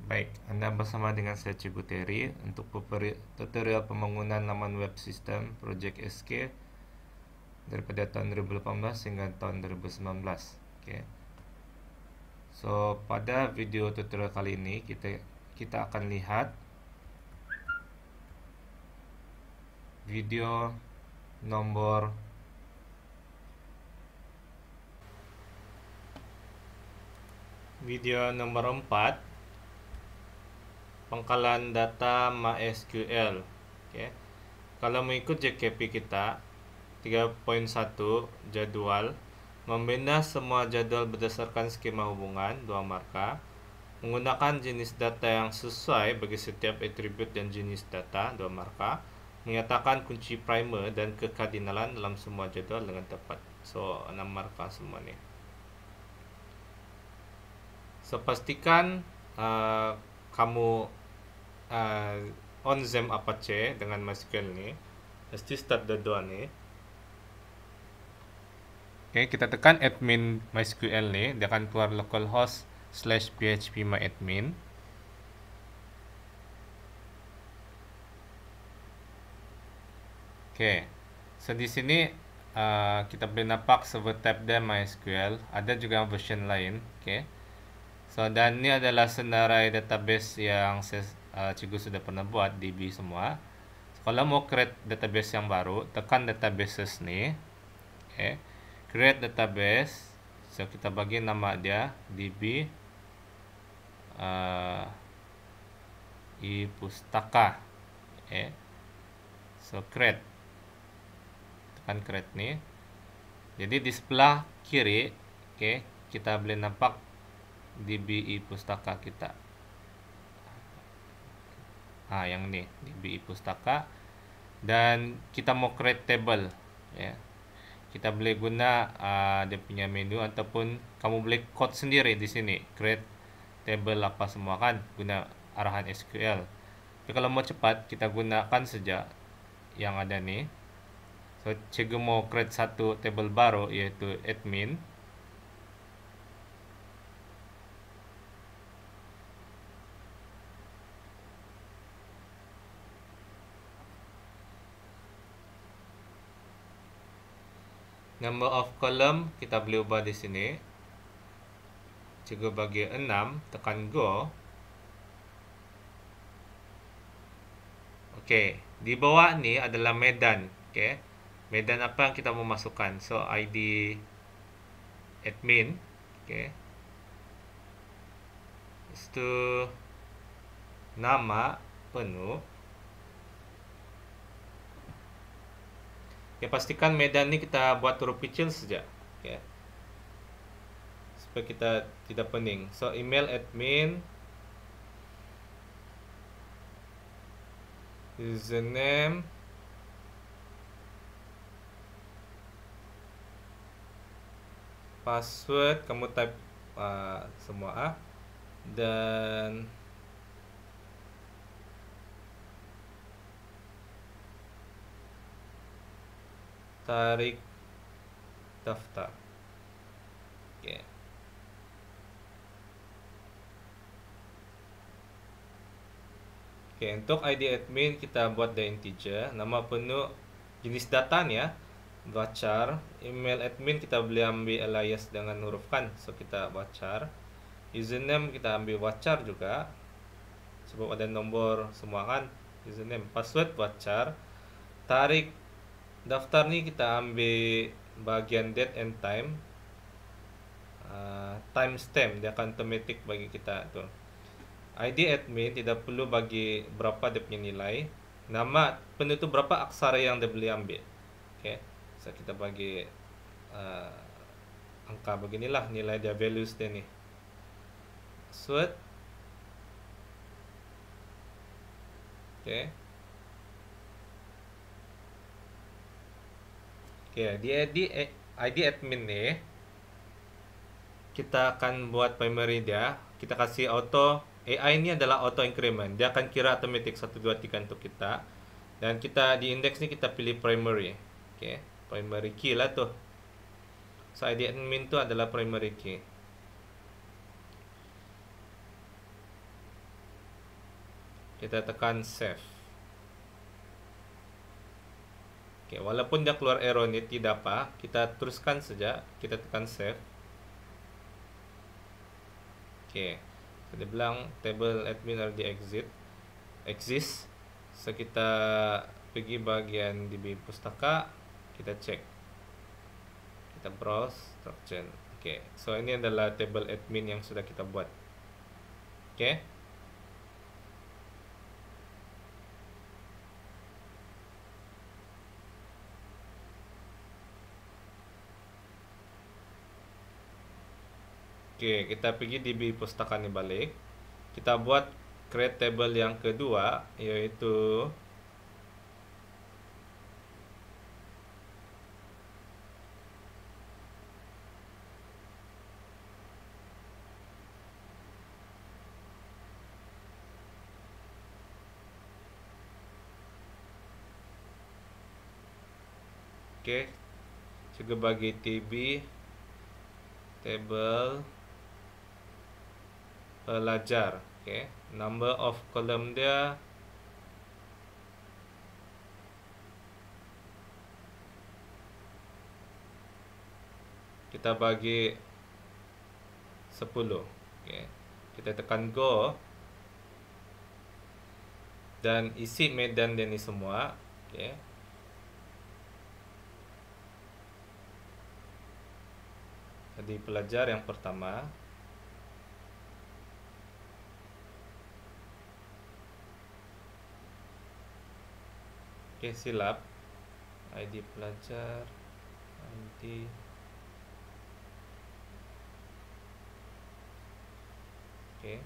Baik, Anda bersama dengan saya Cikgu Terry untuk tutorial pembangunan laman web sistem Project SK daripada tahun 2018 hingga tahun 2019. Okay. So, pada video tutorial kali ini kita akan lihat video nomor video nomor 4, pangkalan data MySQL. Okay. Kalau mengikut JKP kita 3.1 jadwal, membina semua jadwal berdasarkan skema hubungan 2 marka, menggunakan jenis data yang sesuai bagi setiap atribut dan jenis data 2 marka, menyatakan kunci primer dan kekardinalan dalam semua jadwal dengan tepat. So 6 marka semua ni. So pastikan kamu on XAMPP Apache dengan MySQL ni. Mesti start dua ni. Okay, kita tekan admin MySQL ni, dia akan keluar localhost/phpMyAdmin. Okay, so di sini kita boleh nampak server type dan MySQL. Ada juga version lain. Okay, so dan ni adalah senarai database yang cikgu sudah pernah buat, DB semua. So, kalau mau create database yang baru, tekan databases ni. Okay, create database. So kita bagi nama dia DB iPustaka. Okay, so create, tekan create ni. Jadi di sebelah kiri, okay, kita boleh nampak DB iPustaka kita. Yang ni DB iPustaka, dan kita mau create table, ya. Kita boleh guna dia punya menu, ataupun kamu boleh code sendiri di sini, create table apa semua kan, guna arahan SQL. Tapi kalau mau cepat, kita gunakan saja yang ada ni. So cikgu mau create satu table baru, yaitu admin. Number of column kita boleh ubah di sini. Cikgu bagi 6, tekan go. Okey, di bawah ni adalah medan. Okey, medan apa yang kita mau masukkan? So ID admin. Okey, itu nama penuh. Okay, pastikan medan ni kita buat huruf kecil saja, okay, supaya kita tidak pening. So email admin, username, password kamu type semua, dan tarik daftar. Okay. Okay, untuk ID admin kita buat the integer, nama penuh, jenis data ni ya, varchar. Email admin kita boleh ambil alias dengan huruf kan, so kita varchar. Username kita ambil varchar juga, sebab ada nombor semua kan, username. Password varchar. Tarik daftar ni kita ambil bagian date and time, timestamp, dia akan automatic bagi kita tu. ID admin tidak perlu bagi berapa dia punya nilai. Nama penuh tu berapa aksara yang dia boleh ambil. Okay, so kita bagi angka beginilah nilai dia, values dia ni. Password. Okay. Okay, di ID admin ni kita akan buat primary dia. Kita kasih auto. AI ni adalah auto increment. Dia akan kira automatic 1 2 3 untuk kita. Dan kita di index ni kita pilih primary. Okay, primary key lah tu. So ID admin tu adalah primary key. kita tekan save. Oke, walaupun dia keluar error ini tidak apa, kita teruskan saja, kita tekan save. Oke, dia bilang table admin already exist. So kita pergi bagian DB pustaka, kita cek, kita browse structure. Oke, so ini adalah table admin yang sudah kita buat. Oke. Oke, kita pergi DB pustaka ini balik. Kita buat create table yang kedua, yaitu oke, juga bagi TB table pelajar. Oke, number of column dia kita bagi 10. Oke, kita tekan go dan isi medan ini semua. Oke, jadi pelajar yang pertama. Oke, silap. ID pelajar, ID. Oke.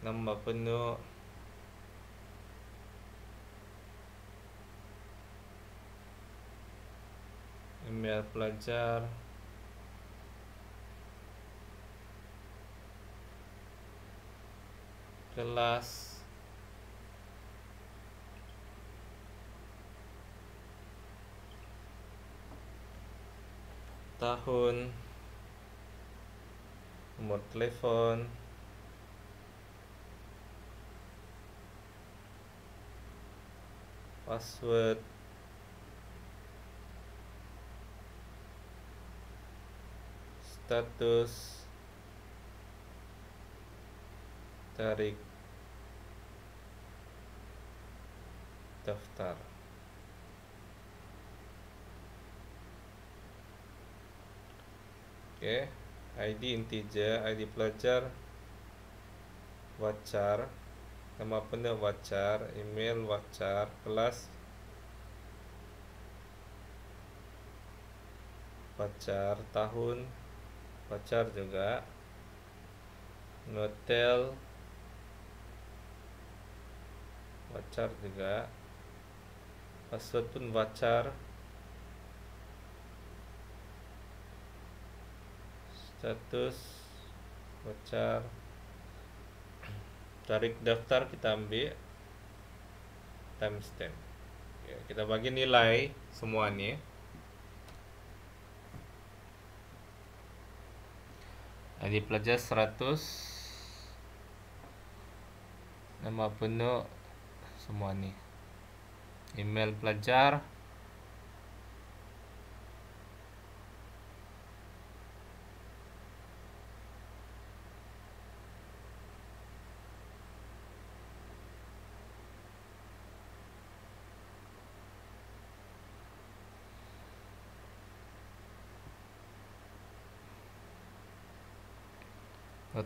Nama penuh. Email pelajar. Kelas. Tahun, nomor telepon, password, status, tarik daftar. Oke, ID integer, ID pelajar wacar, nama penuh wacar, email wacar, kelas wacar, tahun wacar juga, hotel wacar juga, password pun wacar, status wacar, tarik daftar kita ambil timestamp. Kita bagi nilai semua nih. ID pelajar 100, nama penuh semua nih, email pelajar,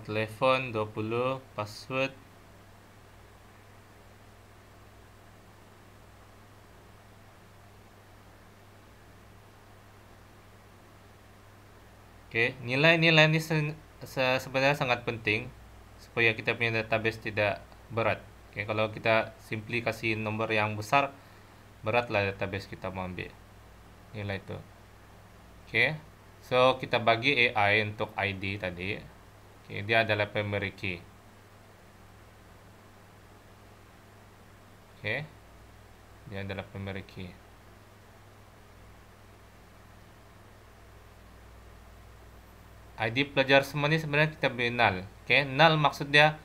telepon 20, password Oke, nilai-nilai ini sebenarnya sangat penting supaya kita punya database tidak berat. Oke, kalau kita simply kasih nomor yang besar, beratlah database kita mau ambil nilai itu. Oke, so kita bagi AI untuk ID tadi. Oke, dia adalah primary key. Oke, dia adalah primary key. ID pelajar semua ini sebenarnya kita beri null. Oke, null maksudnya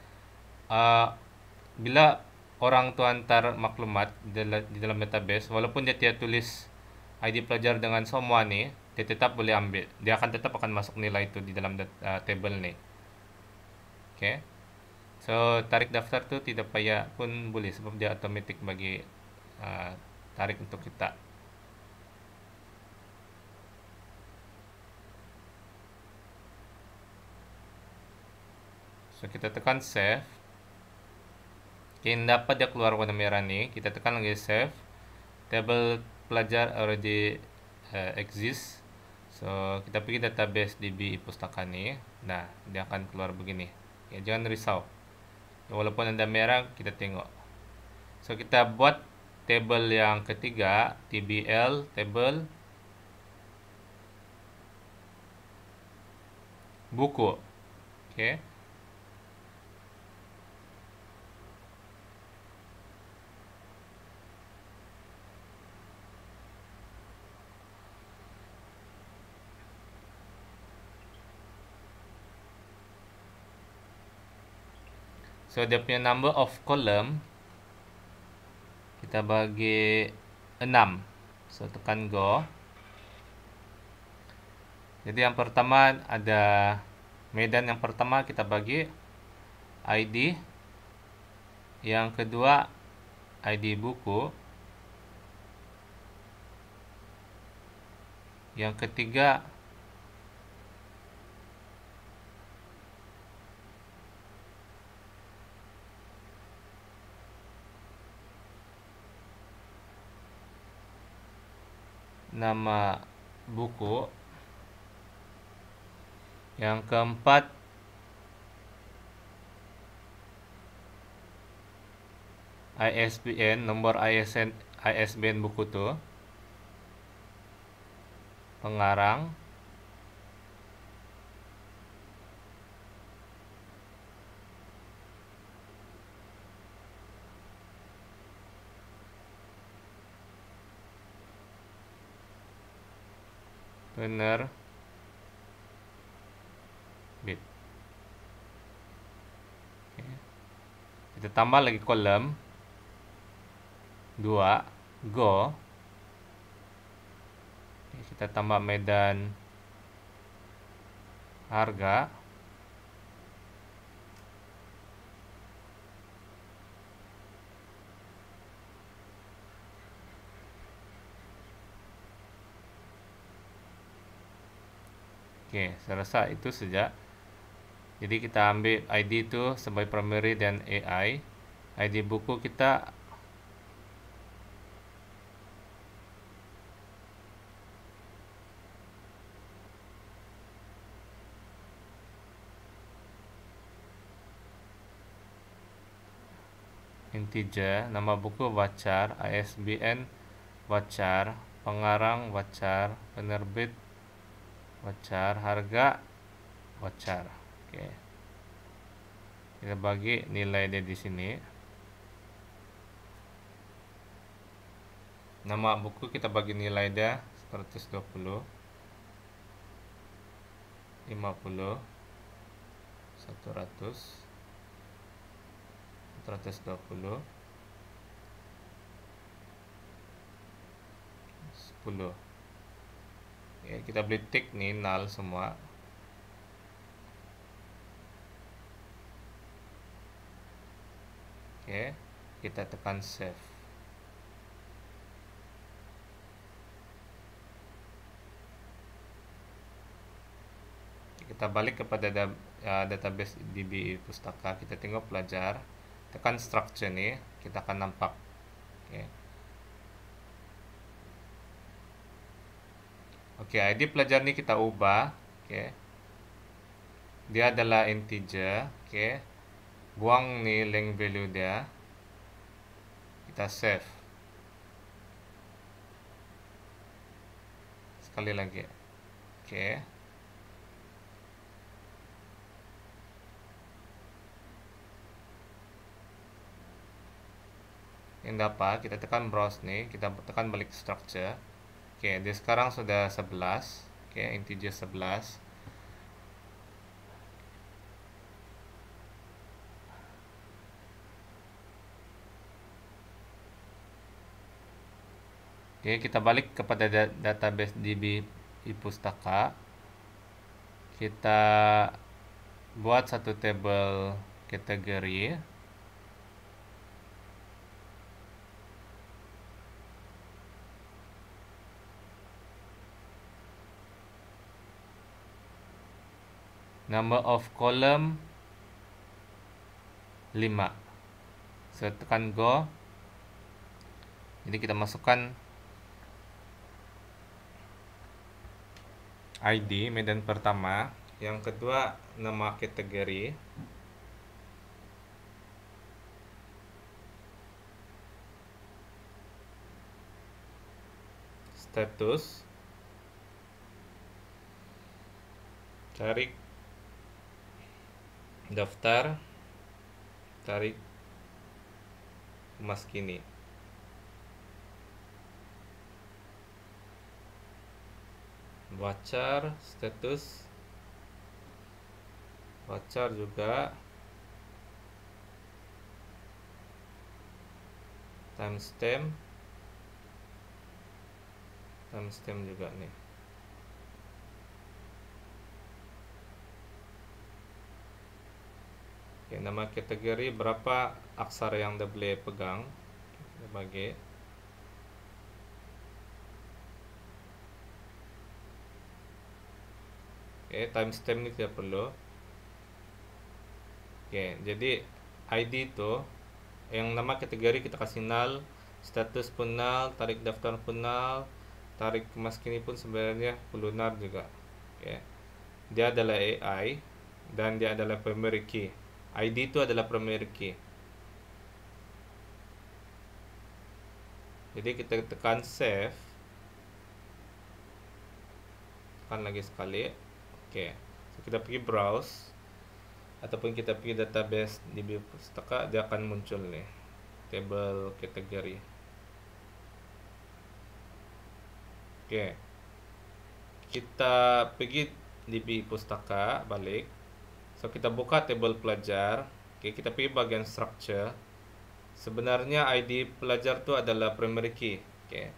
bila orang tu hantar maklumat di dalam database, walaupun dia tidak tulis ID pelajar dengan semua ni, dia tetap boleh ambil. Dia tetap akan masuk nilai itu di dalam table ni. Oke. So, tarik daftar tu tidak payah pun boleh sebab dia automatic bagi tarik untuk kita. So, kita tekan save. Okay, dapat dia keluar warna merah ni. Kita tekan lagi save. Table pelajar already exist. So, kita pergi database DB pustaka ni. Nah, dia akan keluar begini. Okay, jangan risau. Walaupun ada merah, kita tengok. So, kita buat table yang ketiga, TBL table buku. Okay. So, dia punya number of column kita bagi 6. So, tekan go. Jadi, yang pertama ada medan yang pertama kita bagi ID. Yang kedua ID buku. Yang ketiga nama buku. Yang keempat ISBN, nomor ISBN buku tu. Pengarang. Penerbit. Okay. Kita tambah lagi kolom 2 go. Okay, kita tambah medan harga. Oke, saya rasa itu saja. Jadi kita ambil ID itu sebagai primary dan AI. ID buku kita integer, nama buku wacar, ISBN wacar, pengarang wacar, penerbit wacar, harga wacar. Oke. Kita bagi nilai dia di sini. Nama buku kita bagi nilai dia 120, 50, 100, 120, 10. Ya, kita beli tick nih null semua. Oke, kita tekan save. Kita balik kepada database DB pustaka. Kita tengok pelajar, tekan structure nih, kita akan nampak. Oke, ID pelajar ini kita ubah. Oke. Dia adalah integer. Oke. Buang nih length value dia. Kita save. Sekali lagi. Oke. Yang dapat, kita tekan browse nih, kita tekan balik structure. Oke, dia sekarang sudah 11. Oke, integer 11. Oke, kita balik kepada database DB Pustaka. Kita buat satu tabel kategori. Number of column 5. So, tekan go. Jadi kita masukkan ID medan pertama, yang kedua nama kategori, status, tarik daftar, tarik emas kini. Voucher status, voucher juga, timestamp juga nih. Oke, nama kategori, berapa aksara yang dia boleh pegang, kita bagi. Oke, timestamp ini tidak perlu. Oke, jadi ID itu yang nama kategori kita kasih null, status pun null, tarik daftar pun null, tarik kemas kini pun sebenarnya perlu null juga. Oke, dia adalah AI dan dia adalah primary key. ID itu adalah primary key. Jadi kita tekan save, tekan lagi sekali. Oke, so kita pergi browse ataupun kita pergi database di Pustaka, dia akan muncul nih table kategori. Oke, kita pergi di Pustaka balik. So kita buka table pelajar. Oke, kita pergi bagian structure. Sebenarnya ID pelajar itu adalah primary key. Oke,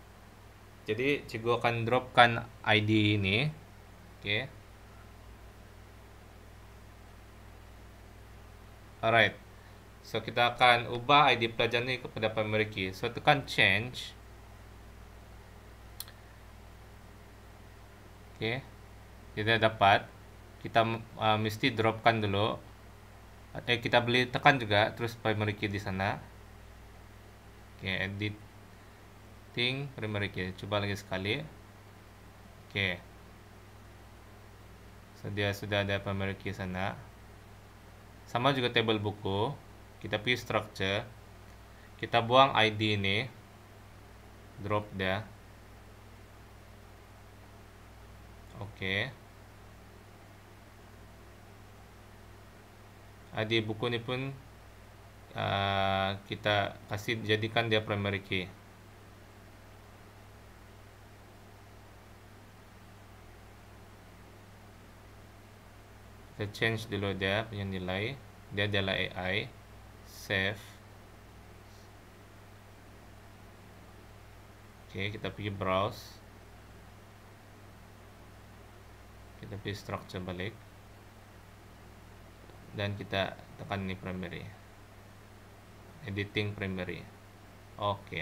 jadi cikgu akan dropkan ID ini. Oke, alright. So kita akan ubah ID pelajar ini kepada primary key. So tekan change. Oke, kita dapat. Kita mesti dropkan dulu. Kita beli tekan juga terus primary key di sana. Oke, editing primary key. Coba lagi sekali. Oke, so dia sudah ada primary key sana. Sama juga table buku. Kita pilih structure. Kita buang ID ini. Drop dia. Oke. ID buku ini pun kita kasih jadikan dia primary key. Kita change dulu dia punya nilai. Dia adalah AI. Save. Oke, kita pergi browse. Kita pilih structure balik. Dan kita tekan ini primary. Editing primary. Oke.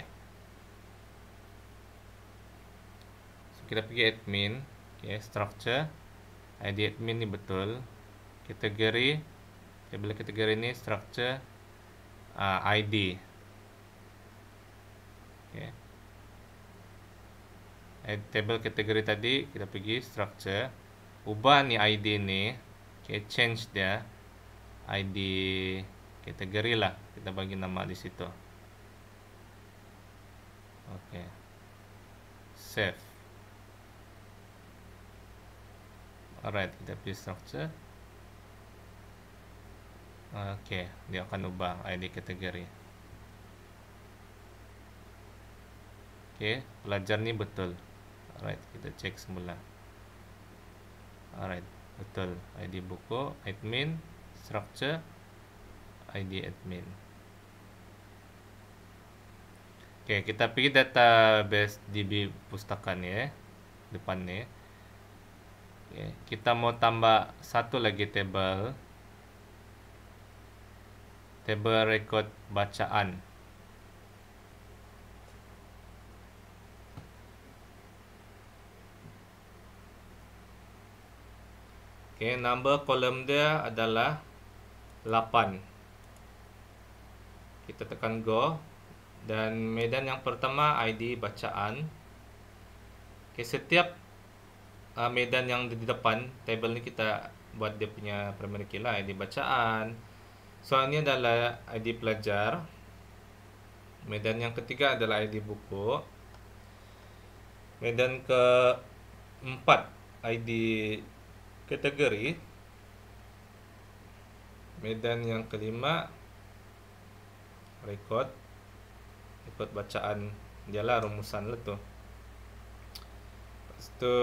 So, kita pergi admin. Oke, structure. ID admin ini betul. Kategori. Table kategori ini structure. ID. Oke. Table kategori tadi kita pergi structure. Ubah nih ID ini. Oke, change dia. ID kategori lah, kita bagi nama di situ. Oke, save. Alright, kita pilih structure. Oke, dia akan ubah ID kategori. Oke, pelajar ini betul. Alright, kita cek semula. Alright, betul. ID buku, admin, structure, ID admin. Oke, kita pilih database DB pustaka nih ya, depan nih. Oke, kita mau tambah satu lagi table record bacaan. Oke, number kolom dia adalah 8. Kita tekan go, dan medan yang pertama ID bacaan. Oke, setiap medan yang di depan table ini kita buat dia punya primary key lah, ID bacaan. So ini adalah ID pelajar. Medan yang ketiga adalah ID buku. Medan keempat ID kategori. Medan yang kelima record bacaan, dialah rumusan lah tuh. Lepas tu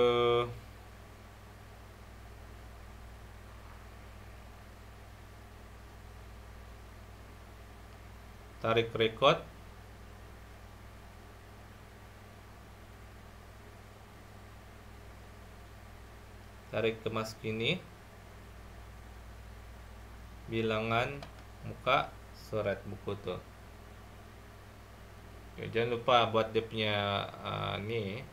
tarik record, tarik kemas kini, bilangan muka surat buku tuh. Oke, jangan lupa buat dia punya ni.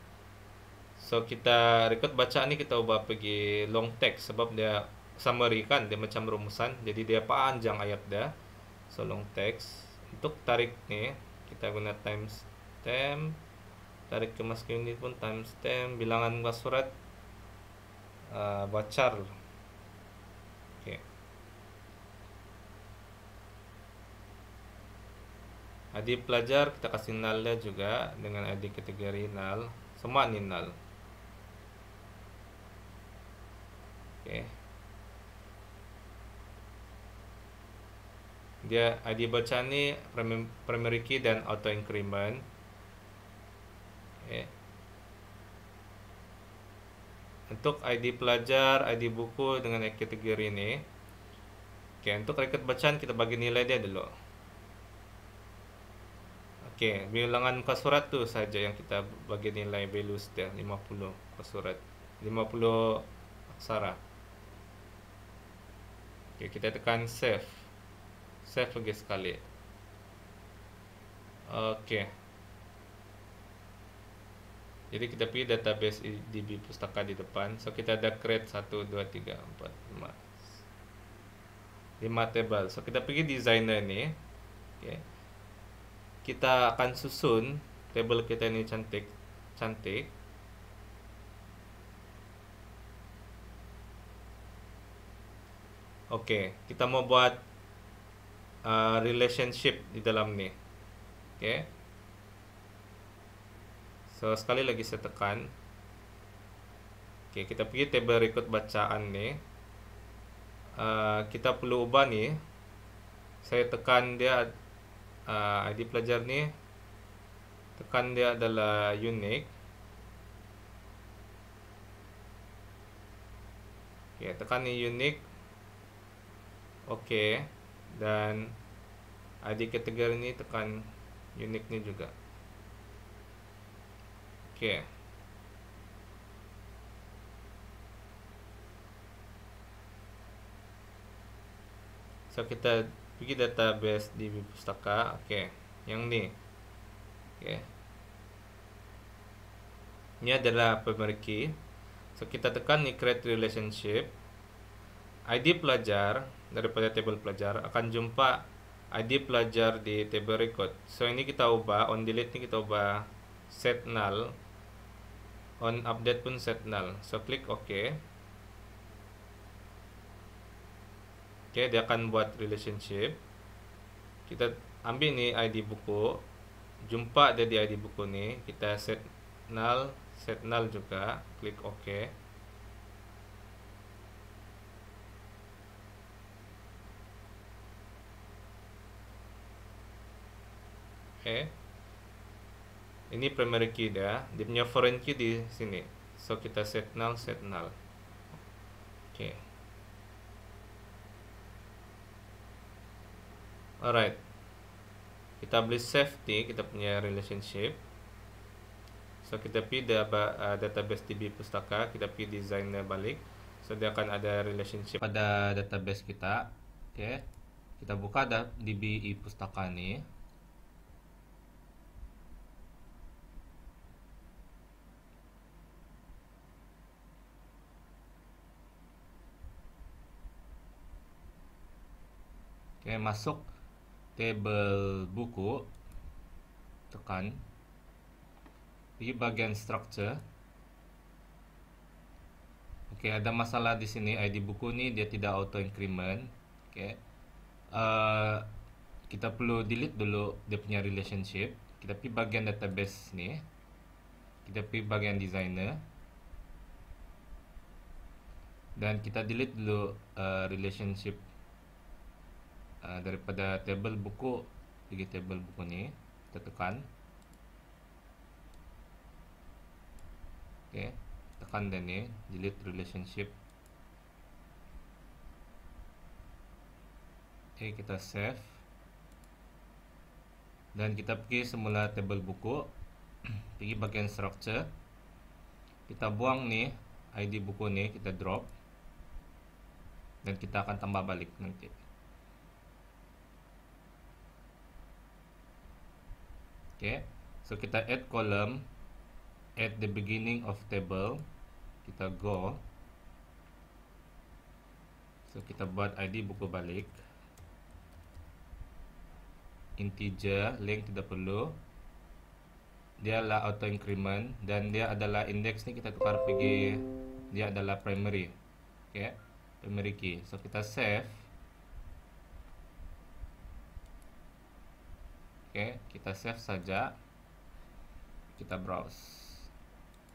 So kita record bacaan ni kita ubah pergi long text sebab dia summary kan, dia macam rumusan, jadi dia panjang ayat dia. So long text. Untuk tarik ni kita guna timestamp, tarik kemas kini pun timestamp, bilangan muka surat bacar. Oke. ID pelajar kita kasih null dia juga dengan ID kategori null. Semua ni null. Oke. Dia ID bacaan ni primary key dan auto increment. Oke. Untuk ID pelajar, ID buku dengan kategori ini. Oke, untuk record bacaan kita bagi nilai dia dulu. Oke, bilangan muka surat tu saja yang kita bagi nilai values dia 50 muka surat, 50 aksara. Oke, kita tekan save. Save lagi sekali. Oke. Jadi kita pilih database DB pustaka di depan. So kita ada create 1 2 3 4 5 table. So kita pilih designer ni. Oke. Kita akan susun table kita ini cantik. Oke, kita mau buat relationship di dalam ni. Oke. So sekali lagi saya tekan. Oke, kita pergi table record bacaan ni. Kita perlu ubah ni. Saya tekan dia ID pelajar ni, tekan dia adalah unique. Oke, tekan ni unique. Oke, dan ID kategori ni tekan unique ni juga. Oke. So kita pergi database di pustaka. Oke, yang ni. Oke. Ini adalah primary key. So kita tekan ni create relationship. ID pelajar daripada table pelajar akan jumpa ID pelajar di table record. So ini kita ubah, on delete ni kita ubah set null, on update pun set null. So klik OK. Oke, dia akan buat relationship. Kita ambil ni ID buku, jumpa dia di ID buku ni, kita set null juga, klik OK. Oke. Ini primary key dia punya foreign key di sini. So kita set null. Oke. Alright. Kita beli save nih, kita punya relationship. So kita pilih database DB pustaka, kita pilih designer balik. So dia akan ada relationship pada database kita. Oke. Kita buka DB pustaka nih. Oke, masuk table buku, tekan di bagian structure. Oke, ada masalah di sini, ID buku ini dia tidak auto increment. Oke, kita perlu delete dulu dia punya relationship. Kita pilih bagian database nih, kita pilih bagian designer, dan kita delete dulu relationship daripada table buku. Pergi table buku nih, kita tekan. Oke, tekan dan nih delete relationship. Oke, kita save dan kita pergi semula table buku, pergi bagian structure, kita buang nih ID buku nih, kita drop dan kita akan tambah balik nanti. Oke, so kita add column at the beginning of table, kita go, so kita buat ID buku balik, integer, length tidak perlu, dia adalah auto increment dan dia adalah index nih, kita tukar pergi dia adalah primary. Oke, primary key. So kita save. Oke, kita save saja, kita browse,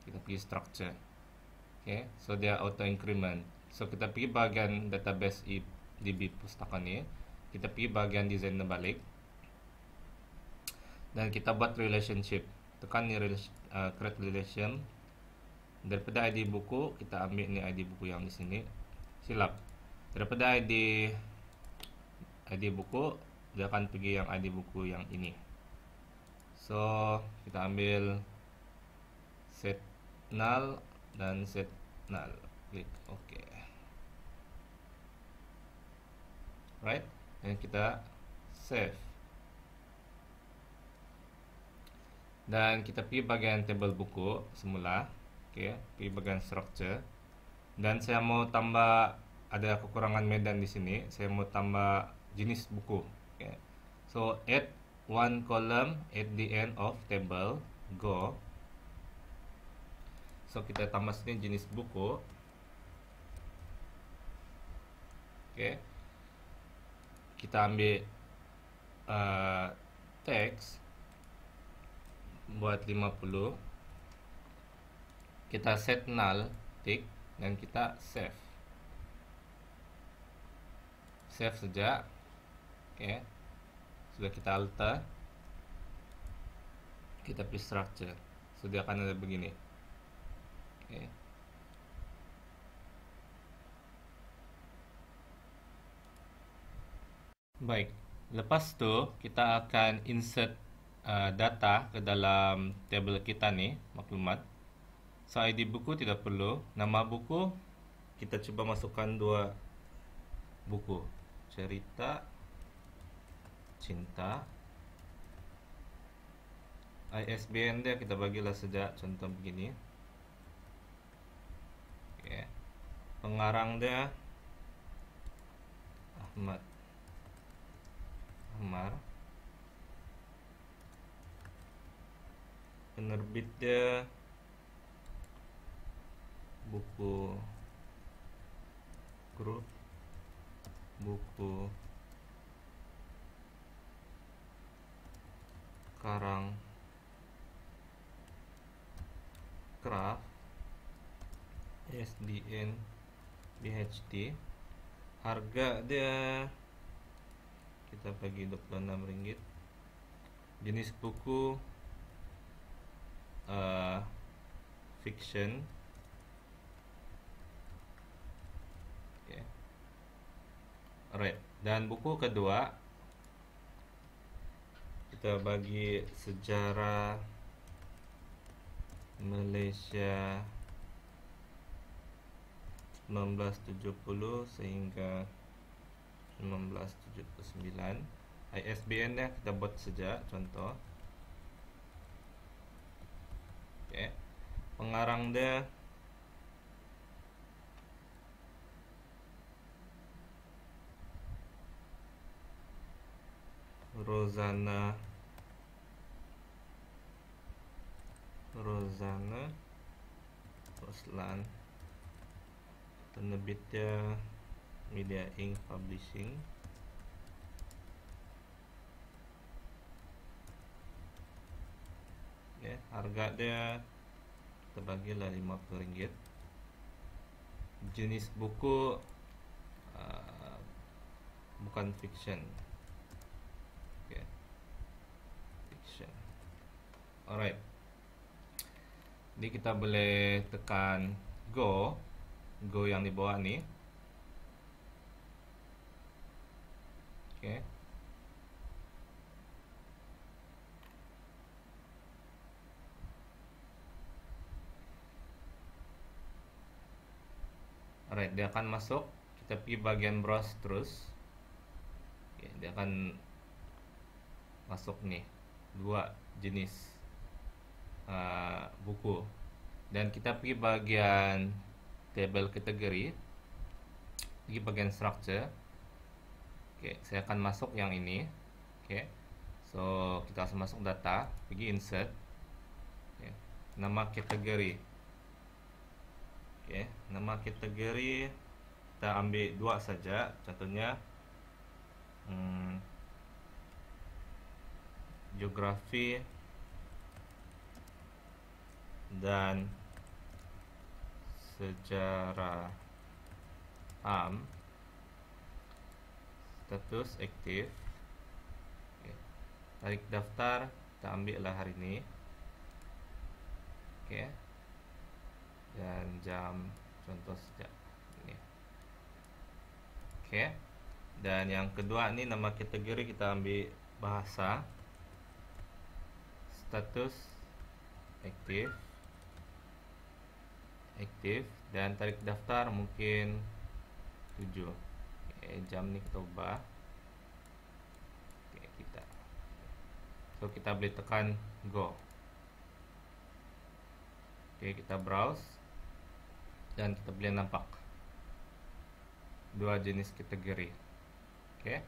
kita pergi structure. Oke, so dia auto increment. So kita pergi bagian database DB pustaka nih, kita pergi bagian designer balik dan kita buat relationship, tekan nih create relation. Daripada ID buku kita ambil nih ID buku yang di sini, silap, daripada ID buku dia akan pergi yang ID buku yang ini. So kita ambil set null dan set null, klik OK, right, dan kita save dan kita pilih bagian table buku semula. Oke, pilih bagian structure dan saya mau tambah, ada kekurangan medan di sini, saya mau tambah jenis buku. Oke, so add one column at the end of table, go. So kita tambah sini jenis buku. Oke, kita ambil teks buat 50, kita set null, tick, dan kita save saja. Oke, sudah kita alter, kita pilih structure, sudah akan ada begini. Oke, baik, lepas itu kita akan insert data ke dalam table kita nih, maklumat. So ID buku tidak perlu, nama buku kita coba masukkan 2 buku, cerita cinta. ISBN dia kita bagilah saja contoh begini. Oke, pengarang dia Ahmad Ahmar, penerbit dia buku grup, buku karang craft, ISBN BHD, harga dia kita bagi Rp26, jenis buku fiction. Okay. Alright, dan buku kedua kita kita bagi sejarah Malaysia 1970 sehingga 1979. ISBN nya kita buat saja contoh. Oke. Pengarang dia Rozana Roslan. Penerbitnya Media Ink Publishing. Ya, harga dia kita bagilah RM50. Jenis buku bukan fiction. Okay. Fiction. Alright. Jadi kita boleh tekan go yang di bawah nih. Oke. Alright, dia akan masuk. Kita pergi bagian browse terus. Oke, dia akan masuk nih 2 jenis buku. Dan kita pergi bagian table kategori, pergi bagian structure. Oke, saya akan masuk yang ini. Oke, so kita langsung masuk data, pergi insert. Oke, nama kategori. Oke, nama kategori kita ambil 2 saja. Contohnya geografi dan sejarah ham. Status aktif. Oke. Tarik daftar, kita ambil lah hari ini. Oke. Dan jam contoh sejak ini. Oke. Dan yang kedua ini nama kategori kita ambil bahasa. Status aktif. Dan tarik daftar mungkin 7. Oke, jam ini kita ubah. Oke, kita boleh tekan go. Oke, kita browse dan kita boleh nampak 2 jenis kategori. Oke.